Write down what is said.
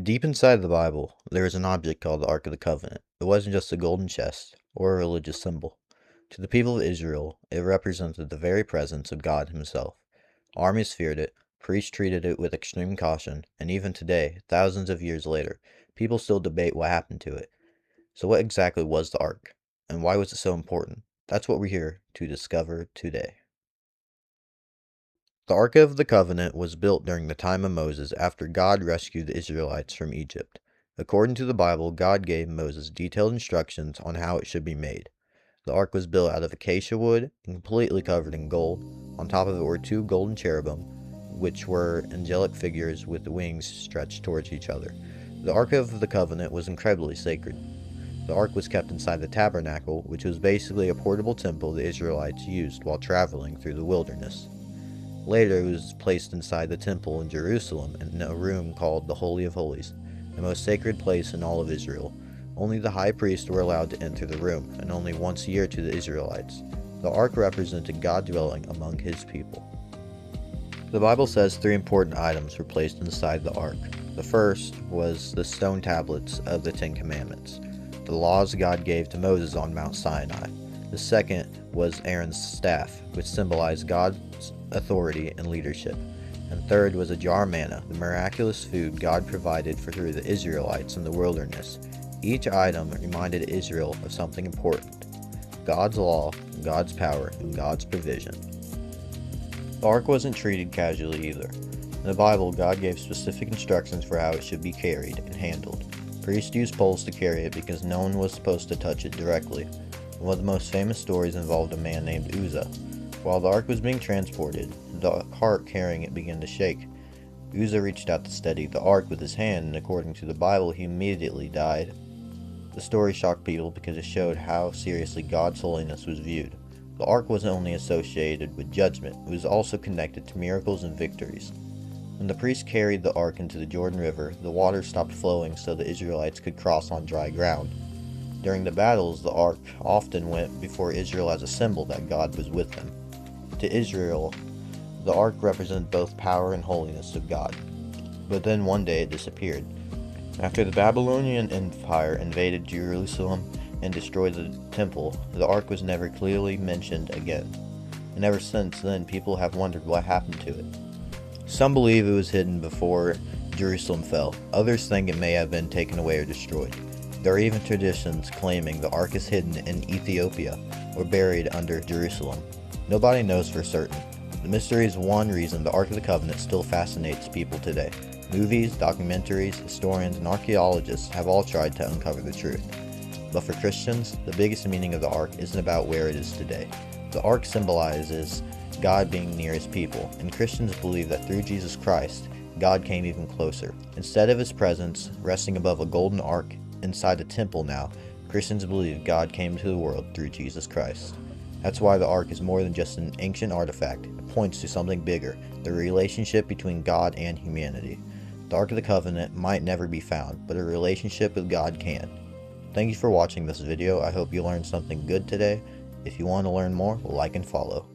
Deep inside the Bible, there is an object called the Ark of the Covenant. It wasn't just a golden chest or a religious symbol. To the people of Israel, it represented the very presence of God Himself. Armies feared it, priests treated it with extreme caution, and even today, thousands of years later, people still debate what happened to it. So, what exactly was the Ark? And why was it so important? That's what we're here to discover today. The Ark of the Covenant was built during the time of Moses after God rescued the Israelites from Egypt. According to the Bible, God gave Moses detailed instructions on how it should be made. The ark was built out of acacia wood and completely covered in gold. On top of it were two golden cherubim, which were angelic figures with wings stretched towards each other. The Ark of the Covenant was incredibly sacred. The ark was kept inside the tabernacle, which was basically a portable temple the Israelites used while traveling through the wilderness. Later, it was placed inside the temple in Jerusalem in a room called the Holy of Holies, the most sacred place in all of Israel. Only the high priest were allowed to enter the room, and only once a year to the Israelites. The ark represented God dwelling among His people. The Bible says three important items were placed inside the ark. The first was the stone tablets of the Ten Commandments, the laws God gave to Moses on Mount Sinai. The second was Aaron's staff, which symbolized God's authority and leadership. And third was a jar of manna, the miraculous food God provided through the Israelites in the wilderness. Each item reminded Israel of something important: God's law, God's power, and God's provision. The ark wasn't treated casually either. In the Bible, God gave specific instructions for how it should be carried and handled. Priests used poles to carry it because no one was supposed to touch it directly. One of the most famous stories involved a man named Uzzah. While the ark was being transported, the cart carrying it began to shake. Uzzah reached out to steady the ark with his hand, and according to the Bible, he immediately died. The story shocked people because it showed how seriously God's holiness was viewed. The ark wasn't only associated with judgment, it was also connected to miracles and victories. When the priests carried the ark into the Jordan River, the water stopped flowing so the Israelites could cross on dry ground. During the battles, the ark often went before Israel as a symbol that God was with them. To Israel, the ark represented both power and holiness of God. But then one day it disappeared. After the Babylonian Empire invaded Jerusalem and destroyed the temple, the ark was never clearly mentioned again. And ever since then, people have wondered what happened to it. Some believe it was hidden before Jerusalem fell. Others think it may have been taken away or destroyed. There are even traditions claiming the ark is hidden in Ethiopia or buried under Jerusalem. Nobody knows for certain. The mystery is one reason the Ark of the Covenant still fascinates people today. Movies, documentaries, historians, and archaeologists have all tried to uncover the truth. But for Christians, the biggest meaning of the Ark isn't about where it is today. The Ark symbolizes God being near His people, and Christians believe that through Jesus Christ, God came even closer. Instead of His presence resting above a golden ark inside a temple now, Christians believe God came to the world through Jesus Christ. That's why the ark is more than just an ancient artifact. It points to something bigger, the relationship between God and humanity. The Ark of the Covenant might never be found, but a relationship with God can. Thank you for watching this video. I hope you learned something good today. If you want to learn more, like and follow.